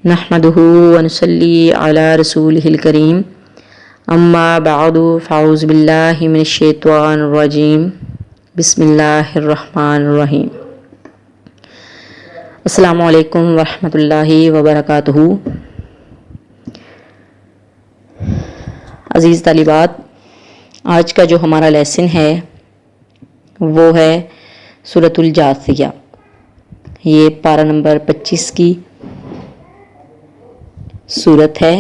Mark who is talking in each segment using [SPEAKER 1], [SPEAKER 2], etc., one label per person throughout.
[SPEAKER 1] نحمده ونصلي على رسوله الكريم اما بعد فاعوذ باللہ من الشیطان الرجیم بسم اللہ الرحمن الرحیم۔ السلام علیکم ورحمۃ اللہ وبرکاتہ۔ عزیز طالبات، آج کا جو ہمارا لیسن ہے وہ ہے سورۃ الجاثیہ۔ یہ پارہ نمبر 25 کی سورت ہے،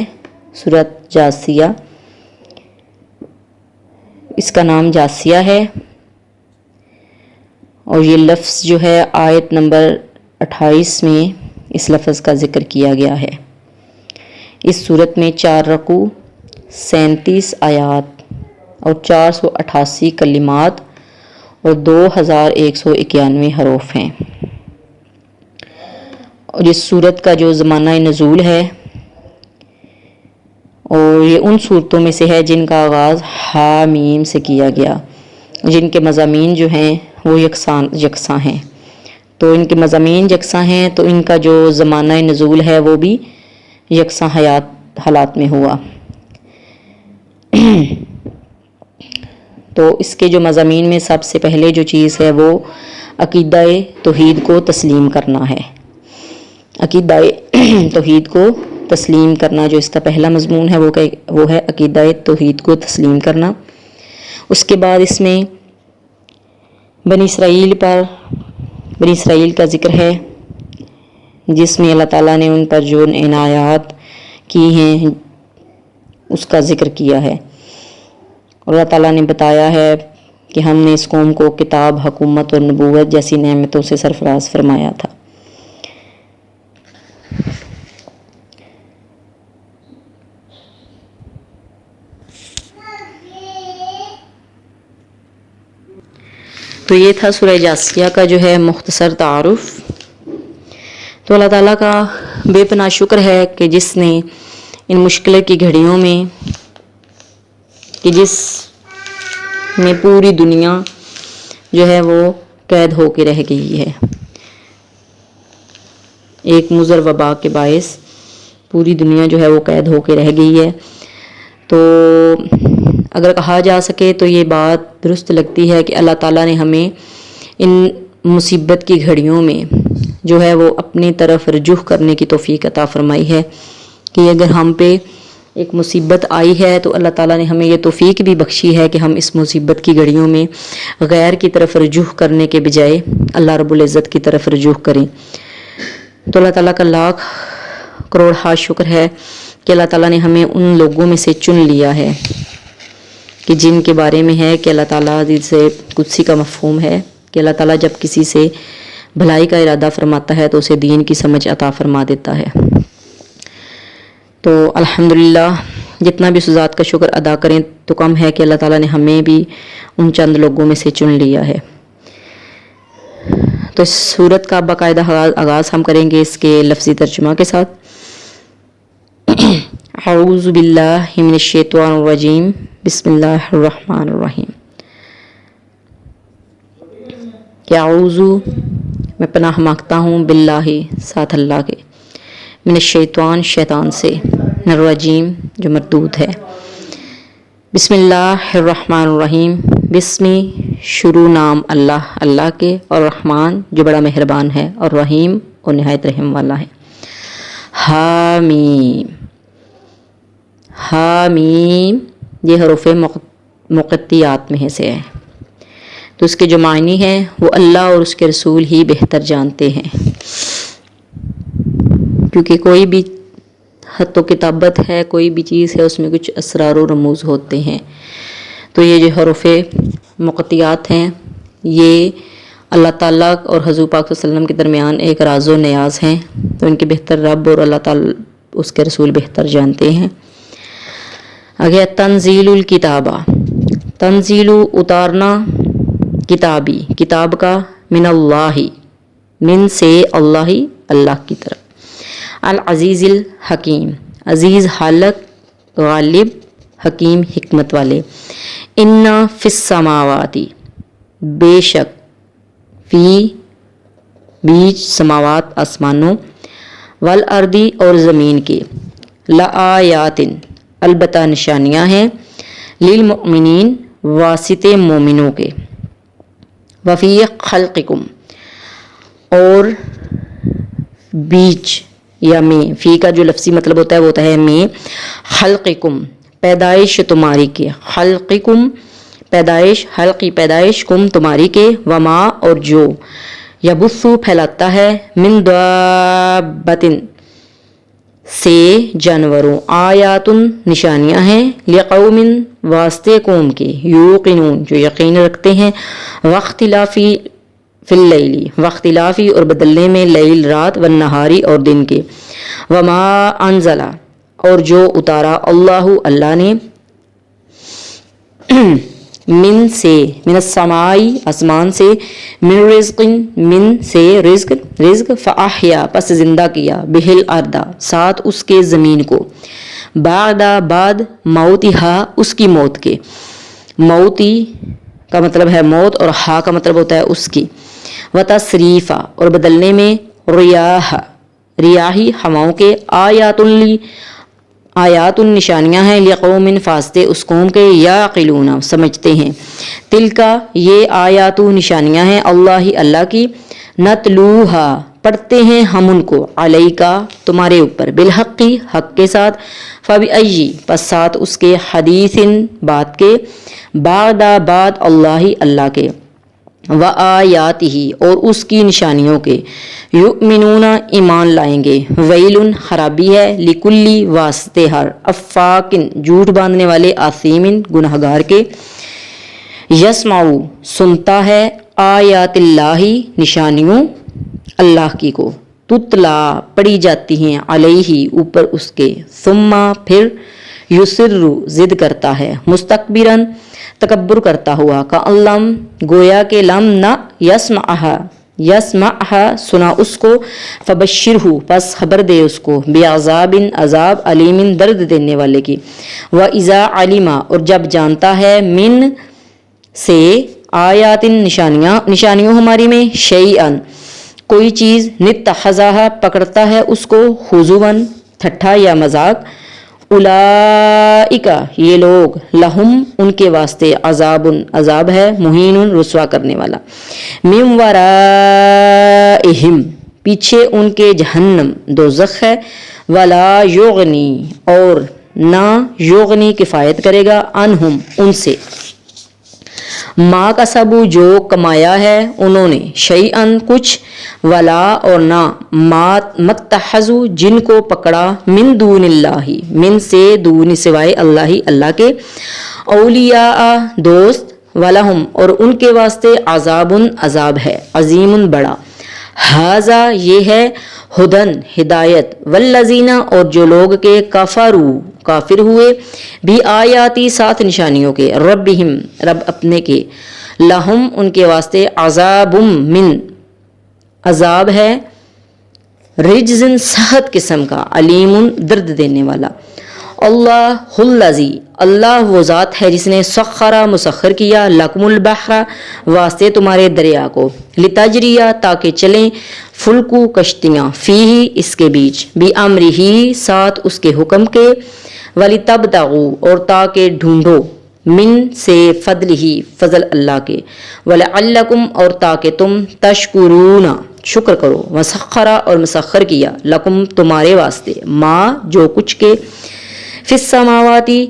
[SPEAKER 1] سورۃ جاثیہ۔ اس کا نام جاثیہ ہے اور یہ لفظ جو ہے آیت نمبر 28 میں اس لفظ کا ذکر کیا گیا ہے۔ اس سورت میں 4 رکوع، 37 آیات اور 488 کلمات اور 2191 حروف ہیں۔ اور اس سورت کا جو زمانہ نزول ہے اور یہ ان صورتوں میں سے ہے جن کا آغاز حامیم سے کیا گیا، جن کے مضامین جو ہیں وہ یکساں ہیں۔ تو ان کے مضامین یکساں ہیں تو ان کا جو زمانہ نزول ہے وہ بھی یکساں حالات میں ہوا۔ تو اس کے جو مضامین میں سب سے پہلے جو چیز ہے وہ عقیدہ توحید کو تسلیم کرنا ہے۔ عقیدہ توحید کو تسلیم کرنا جو اس کا پہلا مضمون ہے وہ ہے عقیدہ توحید کو تسلیم کرنا۔ اس کے بعد اس میں بنی اسرائیل کا ذکر ہے، جس میں اللہ تعالیٰ نے ان پر جو عنایات کی ہیں اس کا ذکر کیا ہے، اور اللہ تعالیٰ نے بتایا ہے کہ ہم نے اس قوم کو کتاب، حکومت اور نبوت جیسی نعمتوں سے سرفراز فرمایا تھا۔ تو یہ تھا سورہ جاثیہ کا جو ہے مختصر تعارف۔ تو اللہ تعالیٰ کا بے پناہ شکر ہے کہ جس نے ان مشکل کی گھڑیوں میں کہ جس میں پوری دنیا جو ہے وہ قید ہو کے رہ گئی ہے، ایک مضر وبا کے باعث پوری دنیا جو ہے وہ قید ہو کے رہ گئی ہے۔ تو اگر کہا جا سکے تو یہ بات درست لگتی ہے کہ اللہ تعالیٰ نے ہمیں ان مصیبت کی گھڑیوں میں جو ہے وہ اپنی طرف رجوع کرنے کی توفیق عطا فرمائی ہے، کہ اگر ہم پہ ایک مصیبت آئی ہے تو اللہ تعالیٰ نے ہمیں یہ توفیق بھی بخشی ہے کہ ہم اس مصیبت کی گھڑیوں میں غیر کی طرف رجوع کرنے کے بجائے اللہ رب العزت کی طرف رجوع کریں۔ تو اللہ تعالیٰ کا لاکھ کروڑ ہا شکر ہے کہ اللہ تعالیٰ نے ہمیں ان لوگوں میں سے چن لیا ہے کہ جن کے بارے میں ہے کہ اللہ تعالیٰ سے قدسی کا مفہوم ہے کہ اللہ تعالیٰ جب کسی سے بھلائی کا ارادہ فرماتا ہے تو اسے دین کی سمجھ عطا فرما دیتا ہے۔ تو الحمدللہ جتنا بھی اس ذات کا شکر ادا کریں تو کم ہے کہ اللہ تعالیٰ نے ہمیں بھی ان چند لوگوں میں سے چن لیا ہے۔ تو اس سورت کا باقاعدہ آغاز ہم کریں گے اس کے لفظی ترجمہ کے ساتھ۔ اعوذ باللہ من الشیطان الرجیم، بسم اللہ الرحمن الرحیم۔ کہ اعوذ میں پناہ مانگتا ہوں، باللہ ساتھ اللہ کے، من الشیطان شیطان سے، الرجیم جو مردود ہے۔ بسم اللہ الرحمن الرحیم، بسمی شروع نام اللہ کے، اور رحمان جو بڑا مہربان ہے، اور رحیم اور نہایت رحم والا ہے۔ حامیم، حامیم یہ حروف مقطعات میں سے ہے، تو اس کے جو معنی ہیں وہ اللہ اور اس کے رسول ہی بہتر جانتے ہیں، کیونکہ کوئی بھی خط و کتابت ہے، کوئی بھی چیز ہے، اس میں کچھ اسرار و رموز ہوتے ہیں۔ تو یہ جو حروف مقطعات ہیں یہ اللہ تعالیٰ اور حضور پاک صلی اللہ علیہ وسلم کے درمیان ایک راز و نیاز ہیں، تو ان کے بہتر رب اور اللہ تعالیٰ اس کے رسول بہتر جانتے ہیں۔ آگے تنزیل الکتابہ، تنزیل اتارنا، کتابی کتاب کا، من اللہ من سے اللہ کی طرف، العزیز الحکیم عزیز حالت غالب حکیم حکمت والے، ان فی السماواتی بے شک، فی بیچ سماوات آسمانوں، والارضی اور زمین کے، لآیات البتہ نشانیاں ہیں، للمؤمنین واسطے مومنوں کے، وفی خلقکم اور بیچ یا میں، فی کا جو لفظی مطلب ہوتا ہے وہ ہوتا ہے میں، خلقکم پیدائش تمہاری کے، خلقکم پیدائش، حلقی پیدائش، کم تمہاری کے، وما اور جو، یبثو پھیلاتا ہے، من دابۃ سے جانوروں، آیاتن نشانیاں ہیں، لقوم واسطے قوم کے، یوقنون جو یقین رکھتے ہیں، واختلافی فی اللیلی واختلافی اور بدلنے میں، لیل رات، والنہاری اور دن کے، وما انزلہ اور جو اتارا، اللہ اللہ نے، من سے، من السمائی آسمان سے، من رزق من سے رزق، فاحیا پس زندہ کیا، بہل اردا ساتھ اس کے زمین کو، بعد موتہا اس کی موت کے، موتی کا مطلب ہے موت اور ہا کا مطلب ہوتا ہے اس کی، وتصریفا اور بدلنے میں، ریاحی ہواؤں کے، آیات نشانیاں ہیں، لقوم فاستے اس قوم کے، یعقلون سمجھتے ہیں، تلکا یہ آیات نشانیاں ہیں، اللہ کی، نتلوہا پڑھتے ہیں ہم ان کو، علیکا تمہارے اوپر، بالحقی حق کے ساتھ، فبأئی پس ساتھ اس کے، حدیث بات کے، بعد اللہ کے، وآیاتہ اور اس کی نشانیوں کے، یؤمنون ایمان لائیں گے، ویل خرابی ہے، لکلی واسطے ہر، افاکن جھوٹ باندھنے والے، آثیمن گنہگار کے، یسمعو سنتا ہے، آیات اللہ نشانیوں اللہ کی کو، تتلا پڑھی جاتی ہیں، علیہ اوپر اس کے، ثم پھر، یسر ضد کرتا ہے، مستکبرن تکبر کرتا ہوا، کألم گویا کہ لم نہ یسمعہا سنا اس کو، فبشرہ پس خبر دے اس کو، بعذاب عذاب، علیم درد دینے والے کی، وَإِذَا عَلِمَ اور جب جانتا ہے، من سے، آیات نشانیوں ہماری میں، شیئن کوئی چیز، نتخذہا پکڑتا ہے اس کو، خضوًا ٹھٹھا یا مذاق، اولئک یہ لوگ، لہم ان کے واسطے، عذاب ہے، مہین رسوا کرنے والا، من ورائہم پیچھے ان کے، جہنم دوزخ ہے، ولا یغنی اور نہ، یغنی کفایت کرے گا، عنہم ان سے، ما کسبوا جو کمایا ہے انہوں نے، شیئن کچھ، ولا اور نہ، متخذوا جن کو پکڑا، من دون اللہ من سے، دون سوائے، اللہ کے، اولیاء دوست، ولہم اور ان کے واسطے، عذاب ہے، عظیم بڑا، ھذا یہ ہے، ہدن ہدایت، والذین اور جو لوگ کے، کافر ہوئے، بھی آیاتی ساتھ نشانیوں کے، ربہم رب اپنے کے، لہم ان کے واسطے، عذاب من عذاب ہے، رجزن سخت قسم کا، علیم درد دینے والا، اللہ الذی اللہ وہ ذات ہے جس نے، سخرا مسخر کیا، لکم البحر واسطے تمہارے دریا کو، لتجریہ تاکہ چلیں، فلکو کشتیاں، فیہ اس کے بیچ، بامرہ ساتھ اس کے حکم کے، ولتبتغوا اور تاکہ ڈھونڈو، من سے فضلہ فضل اللہ کے، ولعلکم اور تاکہ تم، تشکرون شکر کرو، وسخرا اور مسخر کیا، لکم تمہارے واسطے، ما جو کچھ کے، فی السماواتی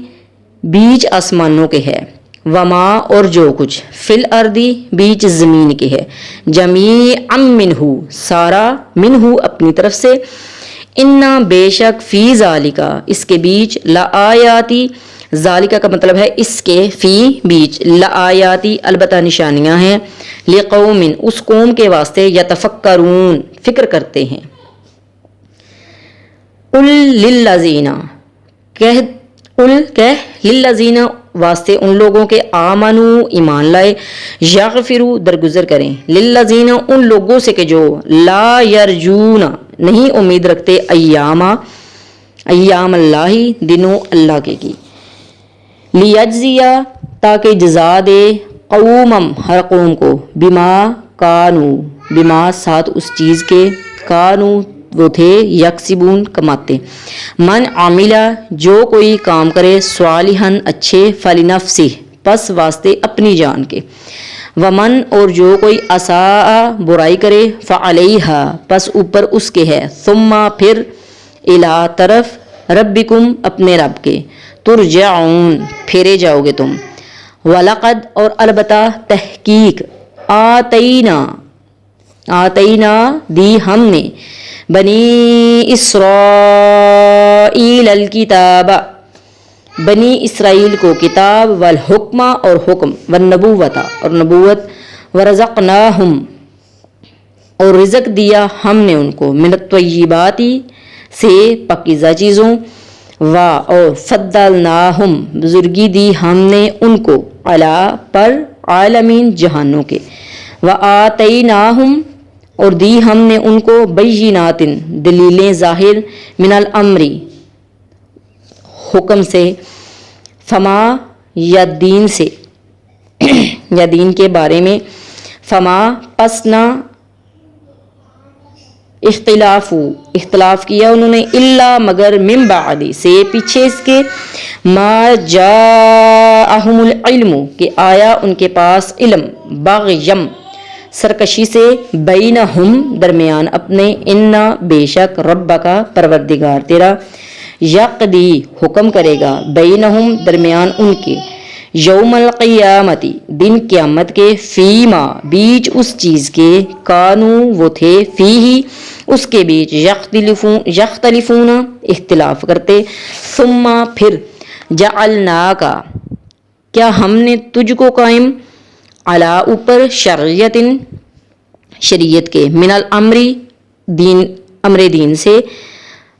[SPEAKER 1] بیچ آسمانوں کے ہے، وما اور جو کچھ، فی الارضی بیچ زمین کے ہے، جمیعا منہ سارا، منہ اپنی طرف سے، انا بے شک، فی ذالکا اس کے بیچ، لآیاتی ذالکا کا مطلب ہے اس کے، فی بیچ، لآیاتی البتہ نشانیاں ہیں، لقوم اس قوم کے واسطے، یتفکرون فکر کرتے ہیں، قل للذین کہہ للذین واسطے ان لوگوں کے، آمنو ایمان لائے، یغفروا درگزر کریں، للذین ان لوگوں سے کہ جو، لا یرجون نہیں امید رکھتے، ایام اللہ دنوں اللہ کے کی، لیجزیہ تاکہ جزا دے، قومم ہر قوم کو، بما کانو بما ساتھ اس چیز کے، کانو وہ تھے یکسبون کماتے. من عاملہ جو کوئی کام کرے صالحاً اچھے فلنفسہ پس واسطے اپنی جان کے. ومن اور جو کوئی اساء برائی کرے فعلیہا پس اوپر اس کے ہے. ثم پھر الی طرف ربکم اپنے رب کے ترجعون پھیرے جاؤ گے تم. وَلَقَدْ اور البتہ تحقیق آتینا دی ہم نے بنی اسرائیل الکتاب بنی اسرائیل کو کتاب والحکمہ اور حکم والنبوۃ اور نبوت ورزقناہم اور رزق دیا ہم نے ان کو من الطیبات سے پاکیزہ چیزوں اور فضلناہم بزرگی دی ہم نے ان کو علی پر عالمین جہانوں کے. وآتیناہم اور دی ہم نے ان کو بینات دلیلیں ظاہر من الامر حکم سے فما یا دین سے یا دین کے بارے میں فما پس نہ اختلاف کیا انہوں نے الا مگر من بعد سے پیچھے اس کے ما جاءہم العلم کہ آیا ان کے پاس علم بغیم سرکشی سے بینہم درمیان اپنے انا بے شک ربک پروردگار تیرا یقدی حکم کرے گا بینہم درمیان ان کے یوم القیامتی دن قیامت کے فیما بیچ اس چیز کے کانو وہ تھے فیہی اس کے بیچ یختلفون اختلاف کرتے. ثم پھر جعلناکا کیا ہم نے تجھ کو قائم علی اوپر شریعت کے من الامر امر دین سے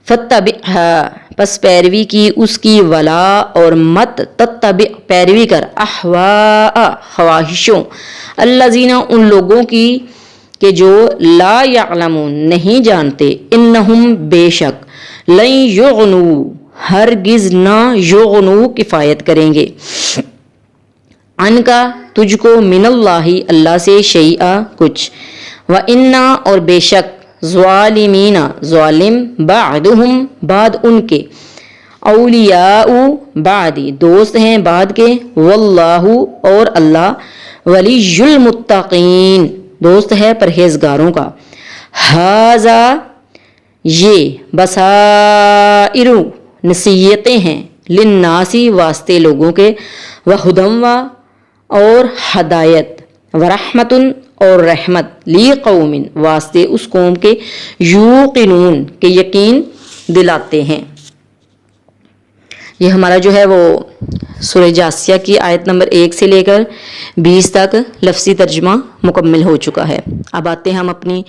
[SPEAKER 1] فتبعھا پس پیروی کی اس کی ولا اور مت تتبع پیروی کر احواء خواہشوں الذین ان لوگوں کی کہ جو لا یعلمون نہیں جانتے انہم بے شک لن یغنو ہرگز نہ یغنو کفایت کریں گے ان کا تجھ کو من اللہ اللہ سے شیئا کچھ. وَإِنَّا اور بے شک ظالمین ظالم بعدہم بعد ان کے اولیاء بعدی دوست ہیں بعد کے. واللہ اور اللہ ولی المتقین دوست ہے پرہیزگاروں کا. ھذا یہ بصائر نصیحتیں ہیں للناسی واسطے لوگوں کے وہدم اور ہدایت ورحمت اور رحمت لی قوم واسطے اس قوم کے یوقنون کے یقین دلاتے ہیں. یہ ہمارا جو ہے وہ سورہ جاسیہ کی آیت نمبر 1 سے لے کر 20 تک لفظی ترجمہ مکمل ہو چکا ہے. اب آتے ہیں ہم اپنی